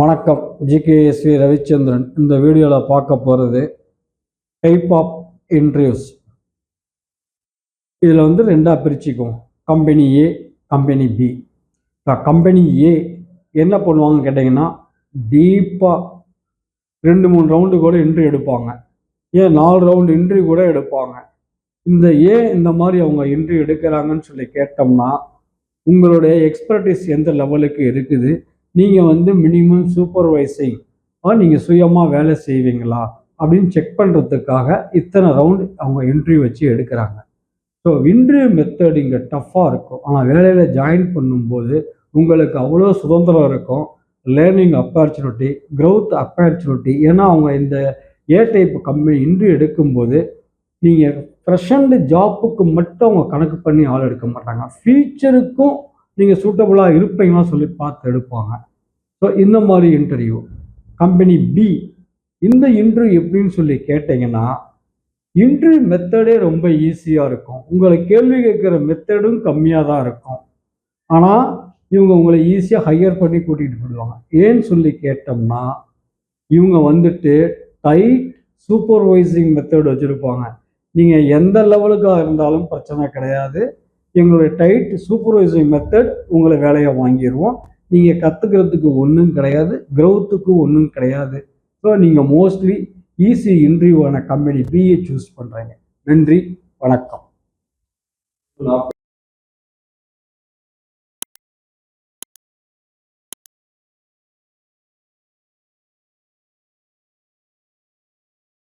வணக்கம். ஜிகேஎஸ்வி ரவிச்சந்திரன். இந்த வீடியோவில் பார்க்க போகிறது டைப் ஆஃப் இன்டர்வியூஸ். இதில் வந்து ரெண்டாக பிரிச்சுக்குவோம், கம்பெனி ஏ, கம்பெனி பி. இப்போ கம்பெனி ஏ என்ன பண்ணுவாங்கன்னு கேட்டிங்கன்னா, டீப்பாக 2-3 ரவுண்டு கூட இன்டர்வியூ எடுப்பாங்க, ஏன் 4 ரவுண்டு இன்டர்வியூ கூட எடுப்பாங்க. இந்த மாதிரி அவங்க இன்டர்வியூ எடுக்கிறாங்கன்னு சொல்லி கேட்டோம்னா, உங்களுடைய எக்ஸ்பர்டிஸ் எந்த லெவலுக்கு இருக்குது, நீங்கள் வந்து மினிமம் சூப்பர்வைசிங் நீங்கள் சுயமாக வேலை செய்வீங்களா அப்படின்னு செக் பண்ணுறதுக்காக இத்தனை ரவுண்டு அவங்க இன்டர்வியூ வச்சு எடுக்கிறாங்க. ஸோ இன்டர்வியூ மெத்தட் இங்கே டஃப்பாக இருக்கும். ஆனால் வேலையில் ஜாயின் பண்ணும்போது உங்களுக்கு அவ்வளோ சுதந்திரம் இருக்கும், லேர்னிங் ஆப்பர்ச்சுனிட்டி, க்ரோத் ஆப்பர்ச்சுனிட்டி. ஏன்னா அவங்க இந்த ஏ டைப் கம்பெனி இன்டர்வியூ எடுக்கும்போது நீங்கள் ப்ரெசண்ட் ஜாப்புக்கு மட்டும் அவங்க கணக்கு பண்ணி ஆள் எடுக்க மாட்டாங்க, ஃபியூச்சருக்கும் நீங்கள் சூட்டபுளாக இருப்பீங்களா சொல்லி பார்த்து எடுப்பாங்க. ஸோ இந்த மாதிரி இன்டர்வியூ. கம்பெனி பி, இந்த இன்டர்வியூ எப்படின்னு சொல்லி கேட்டிங்கன்னா, இன்டர்வியூ மெத்தடே ரொம்ப ஈஸியாக இருக்கும். உங்களை கேள்வி கேட்குற மெத்தடும் கம்மியாக தான் இருக்கும். ஆனால் இவங்க உங்களை ஈஸியாக ஹையர் பண்ணி கூட்டிகிட்டு போயிடுவாங்க. ஏன்னு சொல்லி கேட்டோம்னா, இவங்க வந்துட்டு டைட் சூப்பர்வைசிங் மெத்தட் வச்சுருப்பாங்க. நீங்கள் எந்த லெவலுக்காக இருந்தாலும் பிரச்சனை கிடையாது, எங்களுடைய டைட் சூப்பர்வைசிங் மெத்தட் உங்களை வேலையை வாங்கிடுவோம், நீங்கள் கற்றுக்கிறதுக்கு ஒன்றும் கிடையாது, க்ரோத்துக்கு ஒன்றும் கிடையாது. ஸோ நீங்கள் மோஸ்ட்லி ஈஸி இன்டர்வியூவான கம்பெனி பிஏ சூஸ் பண்ணுறீங்க. நன்றி, வணக்கம்.